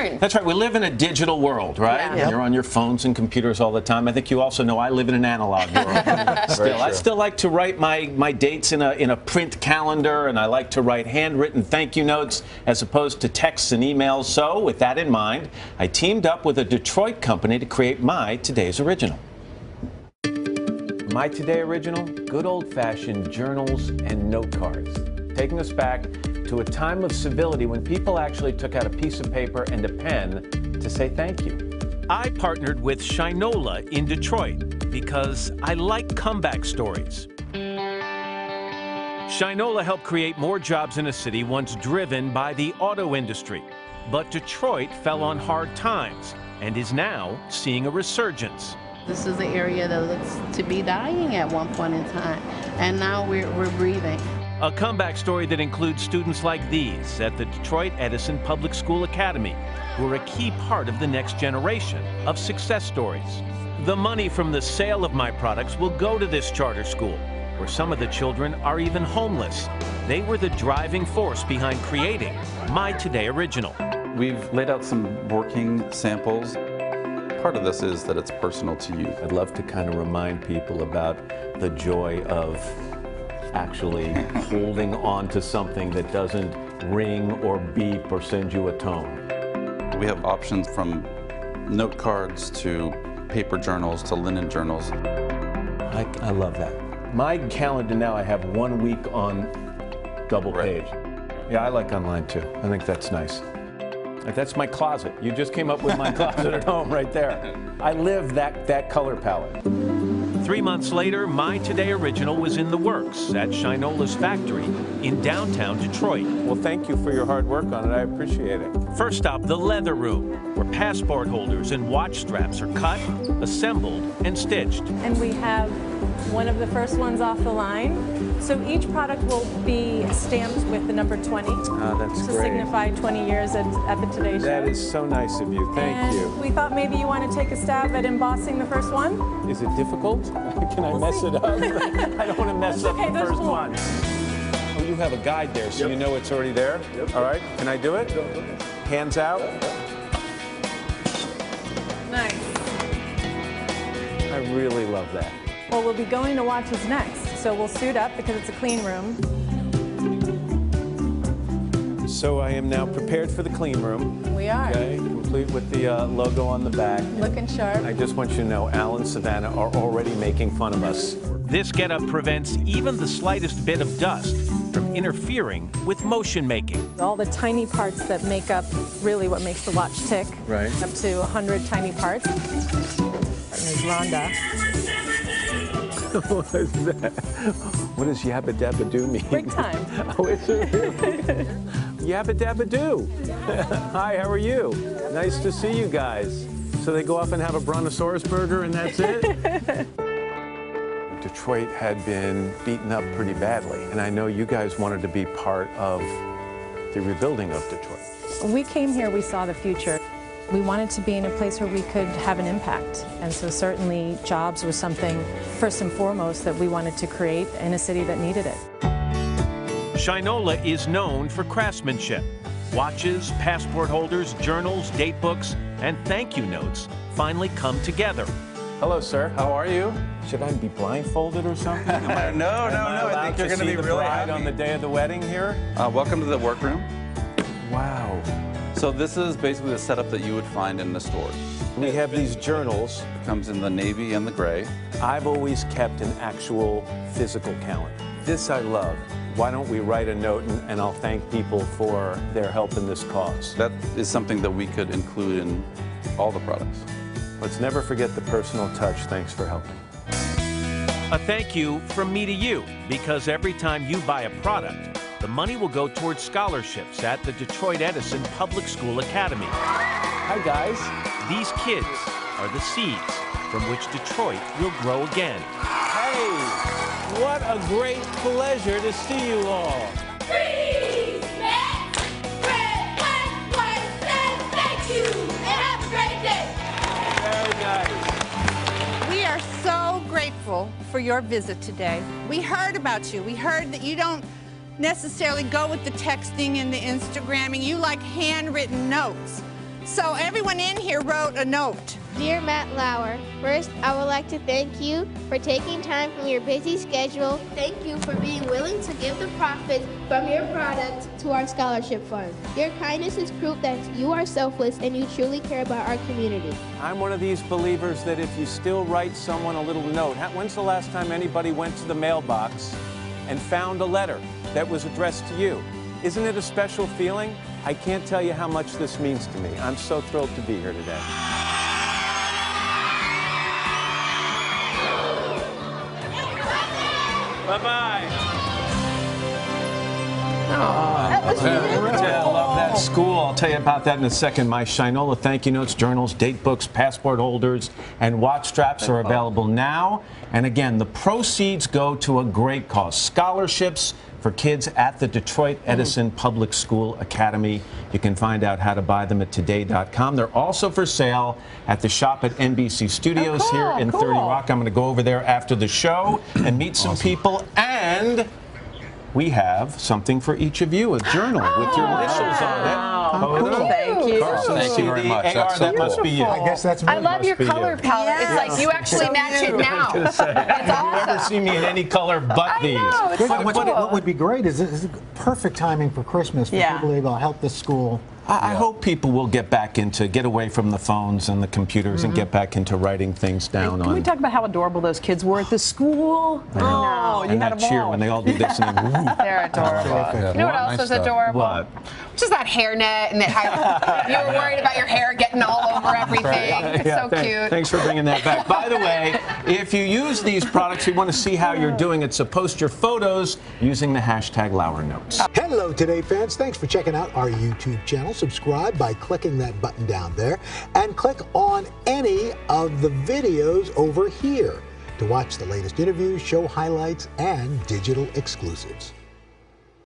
learn. That's right. We live in a digital world, right? Yeah. Yep. You're on your phones and computers all the time. I think you also know I live in an analog world. Still, I still like to write my dates in a print calendar, and I like to write handwritten thank you notes as opposed to texts and emails. So, with that in mind, I teamed up with a Detroit company to create my Today's Original. My Today Original, good old-fashioned journals and note cards, taking us back to a time of civility when people actually took out a piece of paper and a pen to say thank you. I partnered with Shinola in Detroit because I like comeback stories. Shinola helped create more jobs in a city once driven by the auto industry. But Detroit fell on hard times and is now seeing a resurgence. This is an area that looks to be dying at one point in time, and now we're breathing. A comeback story that includes students like these at the Detroit Edison Public School Academy, who are a key part of the next generation of success stories. The money from the sale of my products will go to this charter school, where some of the children are even homeless. They were the driving force behind creating My Today Original. We've laid out some working samples. Part of this is that it's personal to you. I'd love to kind of remind people about the joy of actually holding on to something that doesn't ring or beep or send you a tone. We have options from note cards to paper journals to linen journals. I love that. My calendar now, I have 1 week on double page. Yeah, I like online too. I think that's nice. That's my closet. You just came up with my closet at home right there. I live that color palette. 3 months later, My Today Original was in the works at Shinola's factory in downtown Detroit. Well, thank you for your hard work on it. I appreciate it. First stop, the leather room, where passport holders and watch straps are cut, assembled, and stitched. And we have one of the first ones off the line. So each product will be stamped with the number 20 that's to great. signify 20 years at the Today Show. That is so nice of you. Thank you. We thought maybe you want to take a stab at embossing the first one. Is it difficult? Can I mess it up? I don't want to mess up the first one. Oh, you have a guide there, so you know it's already there? All right, can I do it? Hands out. Nice. I really love that. Well, we'll be going to watches next, so we'll suit up because it's a clean room. So I am now prepared for the clean room. We are. Okay, complete with the logo on the back. Looking sharp. I just want you to know, Al and Savannah are already making fun of us. This getup prevents even the slightest bit of dust from interfering with motion making. All the tiny parts that make up really what makes the watch tick. Right. Up to 100 tiny parts. There's Rhonda. What is that? What does yabba dabba do mean? Break time. Oh, is it really? Yabba dabba do. Hi, how are you? Nice to see you guys. So they go off and have a brontosaurus burger and that's it? Detroit had been beaten up pretty badly, and I know you guys wanted to be part of the rebuilding of Detroit. When we came here, we saw the future. We wanted to be in a place where we could have an impact, and so certainly jobs was something first and foremost that we wanted to create in a city that needed it. Shinola is known for craftsmanship. Watches, passport holders, journals, date books, and thank you notes finally come together. Hello, sir. How are you? Should I be blindfolded or something? No, I think you're going to be really happy on the day of the wedding here. Welcome to the workroom. Wow. So this is basically the setup that you would find in the stores. We have these journals. It comes in the navy and the gray. I've always kept an actual physical calendar. This I love. Why don't we write a note and I'll thank people for their help in this cause. That is something that we could include in all the products. Let's never forget the personal touch. Thanks for helping. A thank you from me to you, because every time you buy a product, the money will go towards scholarships at the Detroit Edison Public School Academy. Hi, guys. These kids are the seeds from which Detroit will grow again. Hey, what a great pleasure to see you all. Thank you, and have a great day. Very nice. We are so grateful for your visit today. We heard about you. We heard that you don't necessarily go with the texting and the Instagramming. You like handwritten notes. So everyone in here wrote a note. Dear Matt Lauer, first I would like to thank you for taking time from your busy schedule. Thank you for being willing to give the profits from your product to our scholarship fund. Your kindness is proof that you are selfless and you truly care about our community. I'm one of these believers that if you still write someone a little note, when's the last time anybody went to the mailbox and found a letter that was addressed to you? Isn't it a special feeling? I can't tell you how much this means to me. I'm so thrilled to be here today. Bye-bye. That was beautiful. I love that school. I'll tell you about that in a second. My Shinola thank you notes, journals, date books, passport holders, and watch straps are available now. And again, the proceeds go to a great cause. Scholarships for kids at the Detroit Edison Public School Academy. You can find out how to buy them at today.com. They're also for sale at the shop at NBC Studios here in 30 Rock. I'm going to go over there after the show and meet some people. And we have something for each of you, a journal with your initials on it. Thank you. Thank you very much. AR, that must be you. I guess that's me. I love your color palette. Yes. It's like you actually match it now. It's You never awesome. see me in any color but these. know, it's so What would be great is perfect timing for Christmas for people able to help the school. I hope people will get away from the phones and the computers and get back into writing things down Can we talk about how adorable those kids were at the school? Oh, and that cheer when they all do this and then woo. They're adorable. You know what else is adorable? What? Just that hairnet and that you were worried about your hair getting all over everything. It's so cute. Thanks for bringing that back. By the way, if you use these products, we want to see how you're doing it, so post your photos using the hashtag #LauerNotes. Hello, Today fans. Thanks for checking out our YouTube channel. Subscribe by clicking that button down there and click on any of the videos over here to watch the latest interviews, show highlights, and digital exclusives.